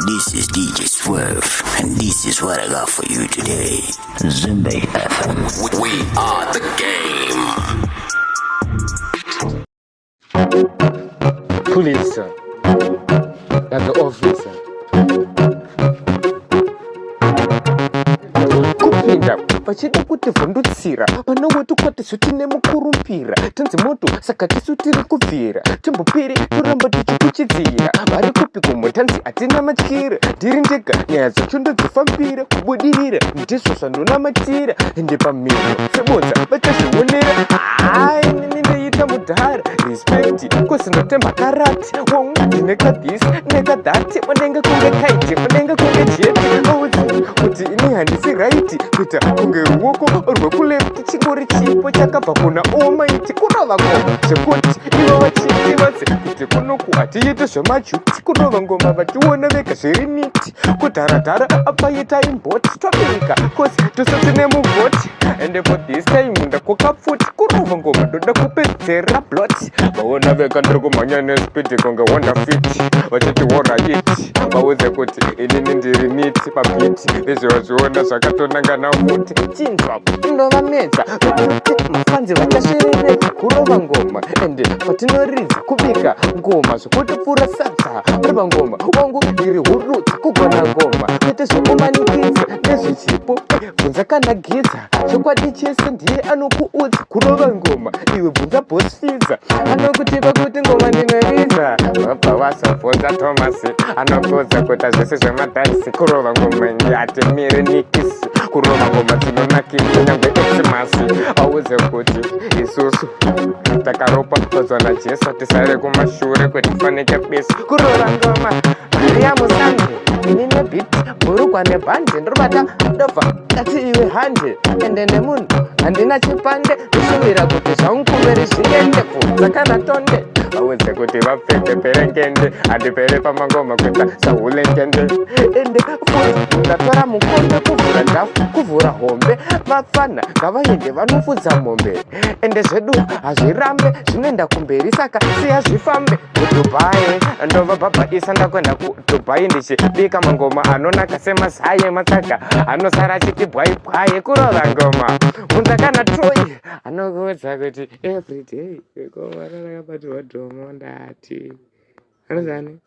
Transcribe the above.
This is DJ Swerve, and this is what I got for you today. Zimbe FM. We are the game. Police, that's the officer. Kupinda pachida kuti vhondotsira vana wetu kwati zvotine mukurumbira tanzi moto saka tisu tiri kubvira timbopiri kuramba tichikuchidzira vari kupi kumwe tanzi hatina matyira ndiri ndega nyaya dzacho ndodzifambira kubudirira ndizvo zvandonamatira ende pamiro sebodza vachazvionera hai nini ndeita mudhara respekti kwezinotemba karati wamwe ndinekadhisi nekadhati unenge kunge kaiti unenge kunge jeti oudzii kuti ini handisi raiti kuita kunge ruoko rwekulefti chingori chipo chakabva kuna omaiti kunova ngoma zvekuti ivo vachiti vadze kuti kunoku hatiiti zvemajuti kunova ngoma vachiona vega zviri miti kudharadhara apaita imboti tobika kosi tosatine muvhoti ende for this time ndakokapfuti kunova ngoma ndoda kupedzera bloti vaona vega ndiri kumhanya nespidi kunge honda fiti vachiti worayiti vaudze kuti inini ndiri niti pabhiti izvo vazviona zvakatonangana muti chinzwa ndova medza kuti mafanzi vachashereredza kurova ngoma ende patinoridza kubika ngoma zvokutopfuura sadza rova ngoma wangu iri hurudza kugona ngoma kwete zvokumanikidza nezvechipo bvunza kana gidza chokwadi chese ndiye anokuudza kurova ngoma iwe bvunza bosfidza anokutiva kuti ngoma ndinoridza vabva vasabvunza tomasi anokuudza kuita zvese zvemadhanisi kurova ngoma ndiatemire nikisi kurova ngoma dzinonakisa nyangwe esimasi audze kuti isusu takaropa odzwa najesu tisare kumashure kwetifanike bisi kurova ngoma mariya musange ini nebhiti burukwa nebhande ndorobata ndobva ndati iwe hande ende nemunhu handina chipande ndosuvira kuti zvaunkumeri zviende bvunza kana tonde vaudze kuti vapfeke perengende handipere pamangoma kuita sahulengende ende futi ndatora mukombe kuvhura ndafu kuvhura hombe vapfana ngavaende vanofudza mombe ende zvedu hazvirambe zvinoenda kumberi saka siya zvifambe kudhubhai ndobva bhabhaisa ndakwenda kudhubhai ndichibika mangoma anonaka semazaye matsaka anosara achiti bwaibwai kurova ngoma bvunza kana troyi anokuudza kuti everyday goma rarakabatirwa dhomo ndati anozani